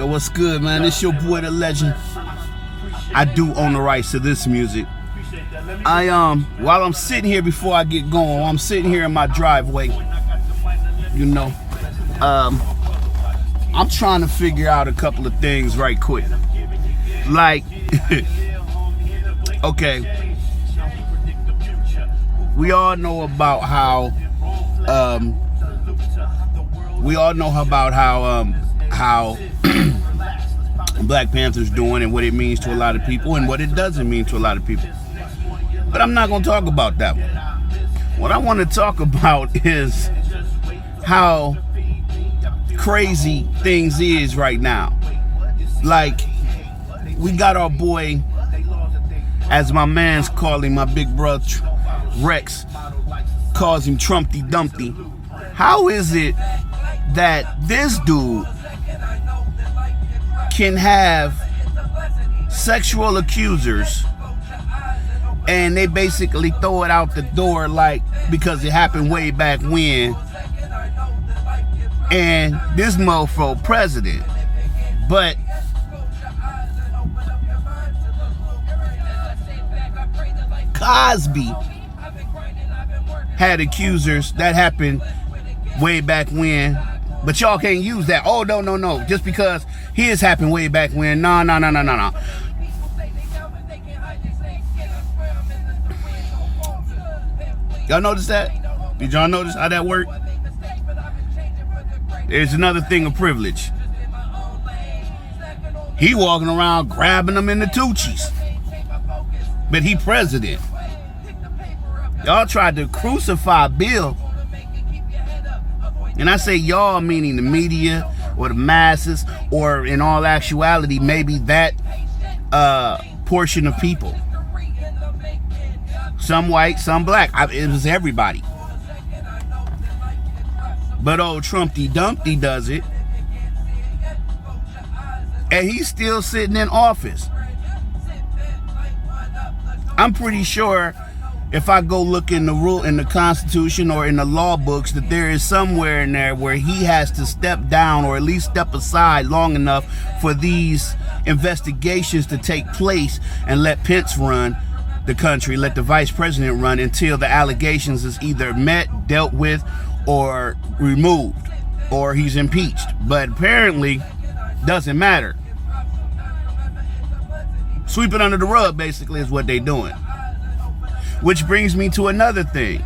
Yo, what's good, man? It's your boy, the legend. I do own the rights to this music. While I'm sitting here before I get going, I'm sitting here in my driveway, you know, I'm trying to figure out a couple of things right quick. Like, okay, we all know about how Black Panther's doing and what it means to a lot of people and what it doesn't mean to a lot of people. But I'm not going to talk about that one. What I want to talk about is how crazy things is right now. Like, we got our boy, as my man's calling my big brother Rex, calls him Trumpty Dumpty. How is it that this dude can have sexual accusers and they basically throw it out the door, like, because it happened way back when, and this mofo president? But Cosby had accusers that happened way back when, but y'all can't use that. Oh, no. Just because his happened way back when. No. Y'all notice that? Did y'all notice how that worked? There's another thing of privilege. He walking around grabbing them in the Tucci's. But he president. Y'all tried to crucify Bill. And I say y'all, meaning the media or the masses, or in all actuality, maybe that portion of people. Some white, some black. It was everybody. But old Trumpty Dumpty does it. And he's still sitting in office. I'm pretty sure if I go look in the rule, in the Constitution or in the law books, that there is somewhere in there where he has to step down or at least step aside long enough for these investigations to take place and let Pence run the country, let the vice president run until the allegations is either met, dealt with, or removed, or he's impeached. But apparently, doesn't matter. Sweep it under the rug, basically, is what they're doing. Which brings me to another thing.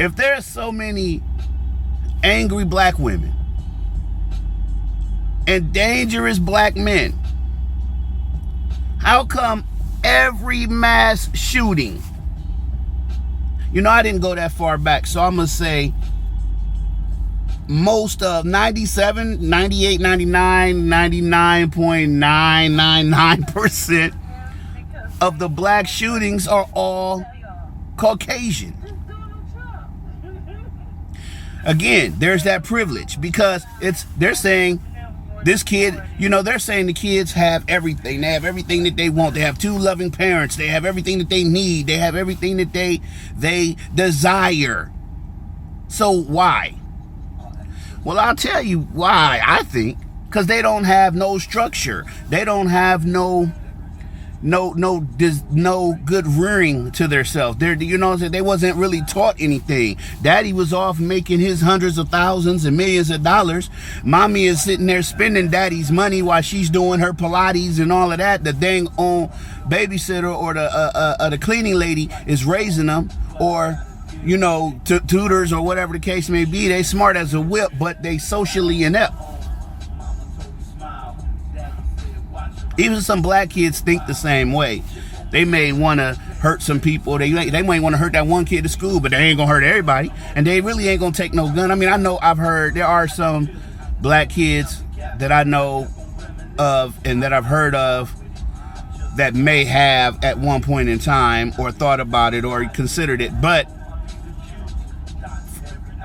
If there are so many angry black women and dangerous black men, how come every mass shooting, you know, I didn't go that far back, so I'm going to say most of 97, 98, 99, 99.999% of the black shootings are all Caucasian. Again, there's that privilege, because they're saying this kid, you know, they're saying the kids have everything. They have everything that they want. They have two loving parents. They have everything that they need. They have everything that they desire. So why? Well, I'll tell you why, I think. Because they don't have no structure. They don't have no good rearing to themselves. You know, they wasn't really taught anything. Daddy was off making his hundreds of thousands and millions of dollars. Mommy is sitting there spending daddy's money while she's doing her Pilates and all of that. The dang on babysitter or the cleaning lady is raising them, or, you know, tutors or whatever the case may be. They smart as a whip, but they socially inept. Even some black kids think the same way. They may want to hurt some people. They might want to hurt that one kid at school, but they ain't going to hurt everybody. And they really ain't going to take no gun. I mean, I've heard there are some black kids that I know of and that I've heard of that may have at one point in time or thought about it or considered it. But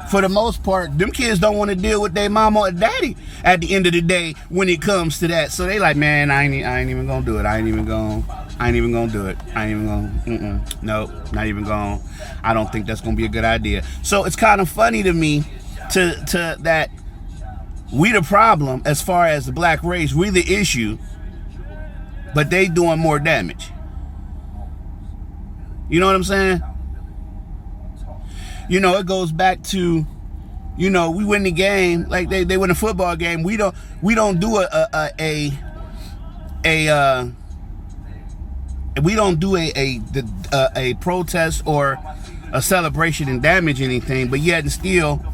for the most part, them kids don't want to deal with their mama or daddy at the end of the day when it comes to that. So they like, man, I ain't even gonna do it. I ain't even gonna do it. I ain't even gonna, nope, not even gonna. I don't think that's gonna be a good idea. So it's kind of funny to me to that We the problem as far as the black race. We the issue, but they doing more damage. You know what I'm saying? You know, it goes back to, you know, we win the game like they win a football game. We don't do a protest or a celebration and damage anything, but yet and still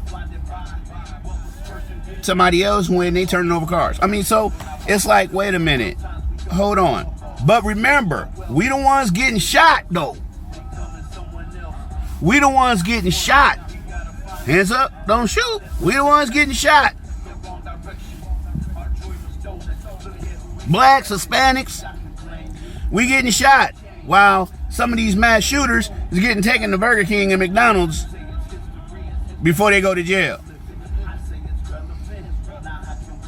somebody else win, they turning over cars. I mean, so it's like, wait a minute, hold on. But remember, we the ones getting shot though. We the ones getting shot. Hands up, don't shoot. We the ones getting shot. Blacks, Hispanics, we getting shot. While some of these mass shooters is getting taken to Burger King and McDonald's before they go to jail.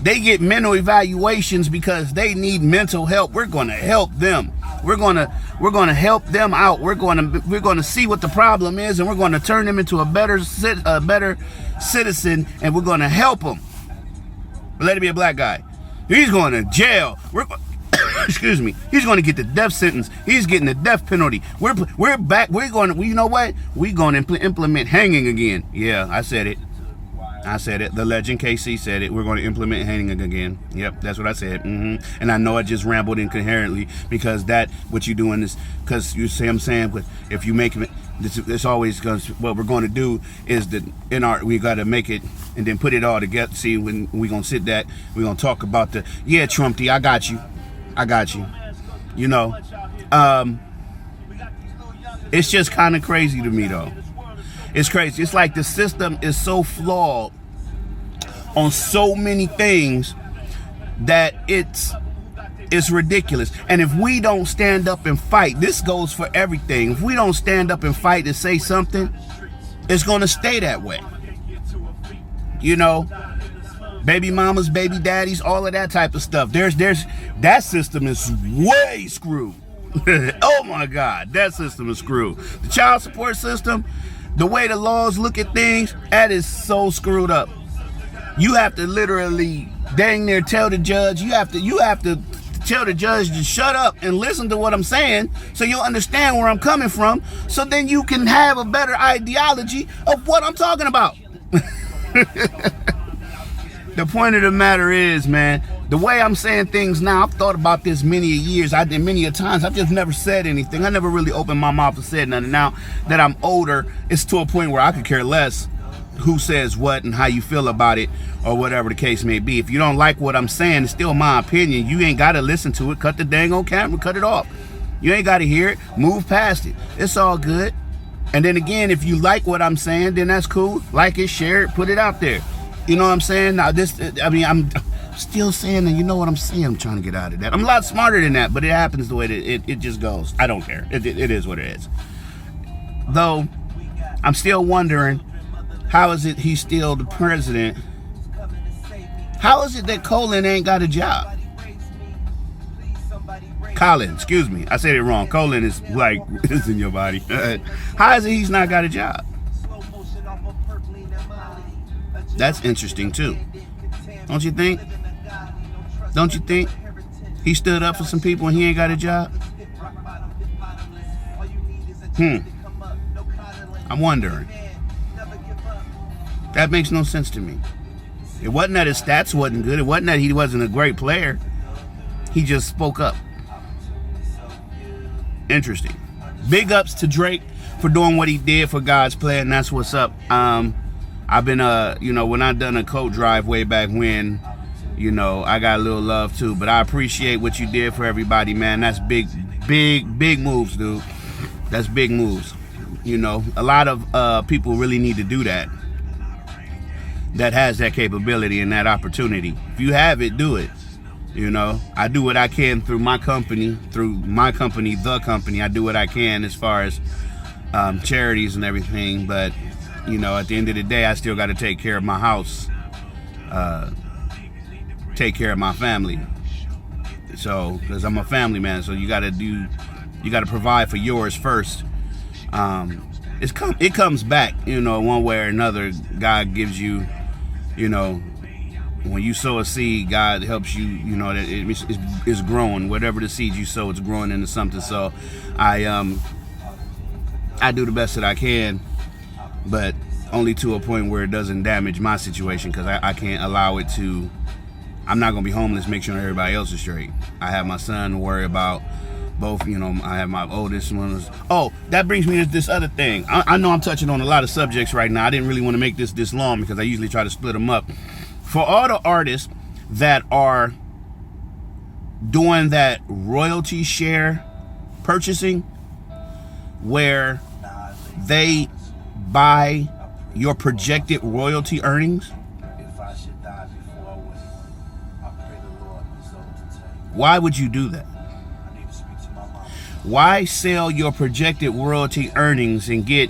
They get mental evaluations because they need mental help. We're going to help them. We're going to help them out. We're going to see what the problem is, and we're going to turn them into a better citizen, and we're going to help them. But let it be a black guy. He's going to jail. Excuse me. He's going to get the death sentence. He's getting the death penalty. We're back. You know what? We're going to implement hanging again. Yeah, I said it. The legend KC said it. We're going to implement hanging again. Yep, that's what I said. And I know I just rambled incoherently because what you're doing is, because you see what I'm saying, but if you make it, it's always going to, what we're going to do is that we got to make it and then put it all together. See, when we're going to sit that, we're going to talk about Trumpy, I got you. You know, it's just kind of crazy to me though. It's crazy. It's like the system is so flawed on so many things that it's ridiculous. And if we don't stand up and fight, this goes for everything. If we don't stand up and fight and say something, it's going to stay that way. You know, baby mamas, baby daddies, all of that type of stuff. That system is way screwed. Oh my God, that system is screwed. The child support system, the way the laws look at things, that is so screwed up. You have to literally dang near tell the judge, you have to tell the judge to shut up and listen to what I'm saying so you'll understand where I'm coming from, so then you can have a better ideology of what I'm talking about. The point of the matter is, man, the way I'm saying things now, I've thought about this many years. I did many a times. I've just never said anything. I never really opened my mouth and said nothing. Now that I'm older, it's to a point where I could care less who says what and how you feel about it or whatever the case may be. If you don't like what I'm saying, it's still my opinion. You ain't got to listen to it. Cut the dang on camera. Cut it off. You ain't got to hear it. Move past it. It's all good. And then again, if you like what I'm saying, then that's cool. Like it, share it, put it out there. You know what I'm saying? Now I'm still saying that, you know what I'm saying? I'm trying to get out of that. I'm a lot smarter than that, but it happens the way that it just goes. I don't care. It is what it is. Though, I'm still wondering, how is it he's still the president? How is it that Colin ain't got a job? Colin, excuse me. I said it wrong. Colin is like, it's in your body. How is it he's not got a job? That's interesting too. Don't you think? Don't you think? He stood up for some people and he ain't got a job? I'm wondering. That makes no sense to me. It wasn't that his stats wasn't good. It wasn't that he wasn't a great player. He just spoke up. Interesting. Big ups to Drake for doing what he did for God's plan. That's what's up. I've been, when I done a coat drive way back when, I got a little love too. But I appreciate what you did for everybody, man. That's big moves, dude. That's big moves. A lot of people really need to do that. That has that capability and that opportunity. If you have it, do it. I do what I can through my company, the company. I do what I can as far as charities and everything. But, at the end of the day, I still got to take care of my house, take care of my family. So, because I'm a family man, so you got to provide for yours first. It comes back, one way or another. God gives you, when you sow a seed, God helps you, you know, that it's growing. Whatever the seed you sow, it's growing into something. So I do the best that I can, but only to a point where it doesn't damage my situation, because I can't allow it to. I'm not going to be homeless, make sure everybody else is straight. I have my son to worry about. Both, you know, I have my oldest one. Oh, that brings me to this other thing. I know I'm touching on a lot of subjects right now. I didn't really want to make this long because I usually try to split them up. For all the artists that are doing that royalty share purchasing, where they buy your projected royalty earnings, why would you do that? Why sell your projected royalty earnings and get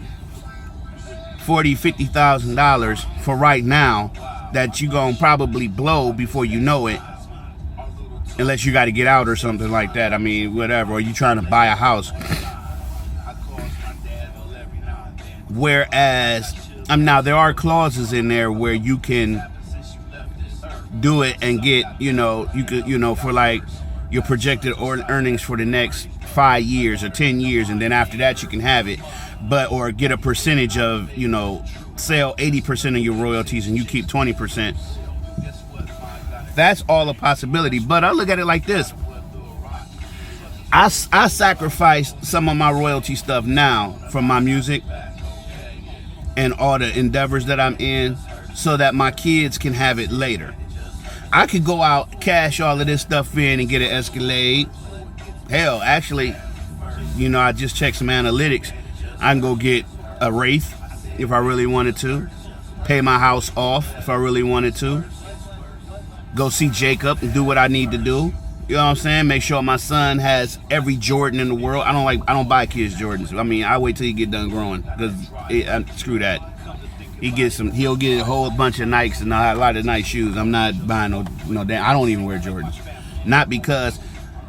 $40,000, $50,000 for right now that you're going to probably blow before you know it, unless you got to get out or something like that. I mean, whatever, or you trying to buy a house. Whereas, now there are clauses in there where you can do it and get, you know, you could, you know, for like your projected earnings for the next 5 years or 10 years, and then after that you can have it, but or get a percentage of, you know, sell 80% of your royalties and you keep 20%. That's all a possibility. But I look at it like this: I sacrifice some of my royalty stuff now from my music and all the endeavors that I'm in, so that my kids can have it later. I could go out, cash all of this stuff in and get an Escalade. Hell, actually, you know, I just checked some analytics. I can go get a Wraith if I really wanted to. Pay my house off if I really wanted to. Go see Jacob and do what I need to do. You know what I'm saying? Make sure my son has every Jordan in the world. I don't buy kids Jordans. I mean, I wait till he get done growing, because screw that. He'll get a whole bunch of Nikes and a lot of nice shoes. I'm not buying no damn. I don't even wear Jordans. Not because,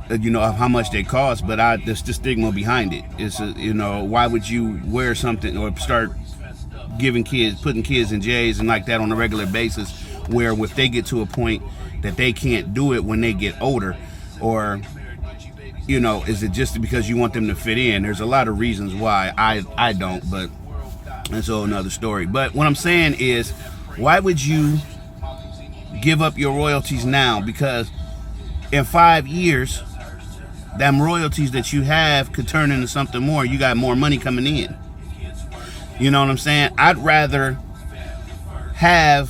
you know, of how much they cost, but there's the stigma behind it. It's you know, why would you wear something or start putting kids in J's and like that on a regular basis, where if they get to a point that they can't do it when they get older, or, you know, is it just because you want them to fit in? There's a lot of reasons why I don't, but that's a whole another story. But what I'm saying is, why would you give up your royalties now? Because in 5 years, them royalties that you have could turn into something more. You got more money coming in. You know what I'm saying? I'd rather have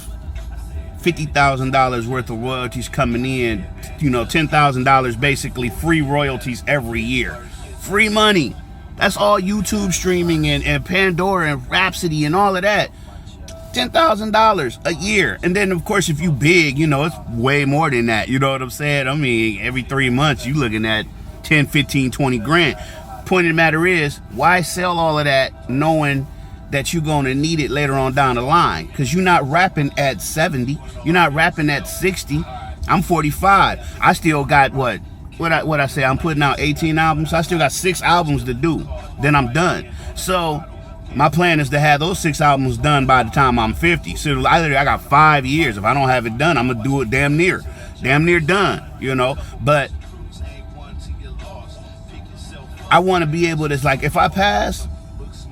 $50,000 worth of royalties coming in, you know, $10,000 basically free royalties every year. Free money. That's all YouTube streaming and Pandora and Rhapsody and all of that. $10,000 a year. And then, of course, if you big, you know, it's way more than that. You know what I'm saying? I mean, every 3 months you looking at 10, 15, 20 grand. Point of the matter is, why sell all of that knowing that you're going to need it later on down the line? Because you're not rapping at 70. You're not rapping at 60. I'm 45. I still got what I say, I'm putting out 18 albums. I still got 6 albums to do. Then I'm done. So my plan is to have those 6 albums done by the time I'm 50. So I got 5 years. If I don't have it done, I'm gonna do it damn near done, you know. But I want to be able to, like, if I pass,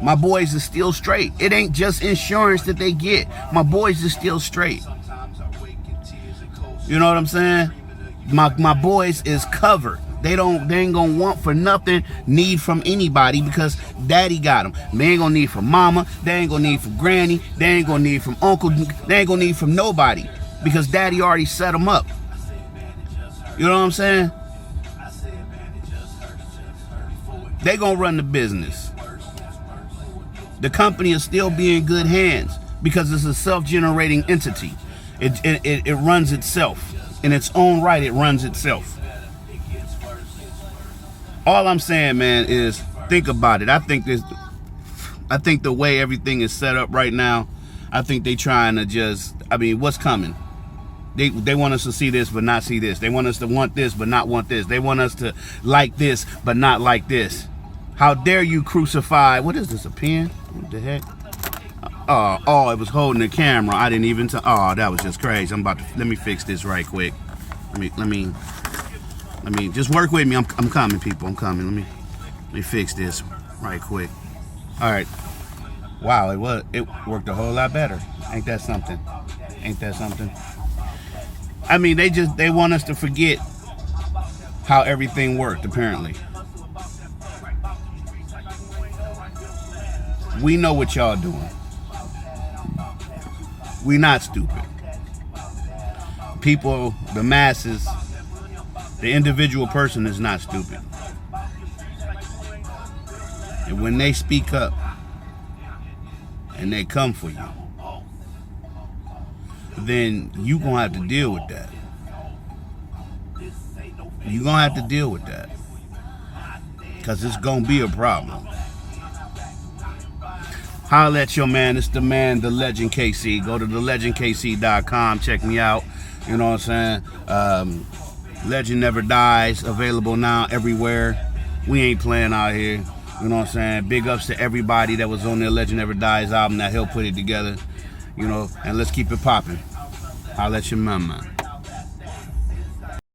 my boys are still straight. It ain't just insurance that they get. My boys are still straight. You know what I'm saying? My boys is covered. They ain't gonna want for nothing, need from anybody, because daddy got them. They ain't gonna need from mama. They ain't gonna need from granny. They ain't gonna need from uncle. They ain't gonna need from nobody, because daddy already set them up. You know what I'm saying? They gonna run the business. The company is still be in good hands because it's a self-generating entity. It runs itself. In its own right, it runs itself. All I'm saying, man, is think about it. I think the way everything is set up right now, I think they trying to just, I mean, what's coming? They want us to see this but not see this. They want us to want this but not want this. They want us to like this but not like this. How dare you crucify, what is this, a pen? What the heck? Oh, it was holding the camera. I didn't even oh, that was just crazy. Let me fix this right quick. Let me just work with me. I'm coming, people. I'm coming. Let me fix this right quick. All right. Wow, it worked a whole lot better. Ain't that something? Ain't that something? I mean, they want us to forget how everything worked, apparently. We know what y'all doing. We not stupid. People, the masses, the individual person is not stupid. And when they speak up and they come for you, then you gonna have to deal with that. You're gonna have to deal with that. Because it's gonna be a problem. Holla at your man. It's the man, the legend KC. Go to thelegendkc.com. Check me out. You know what I'm saying? Legend Never Dies. Available now everywhere. We ain't playing out here. You know what I'm saying? Big ups to everybody that was on their Legend Never Dies album that helped put it together. You know, and let's keep it popping. Holla at your man.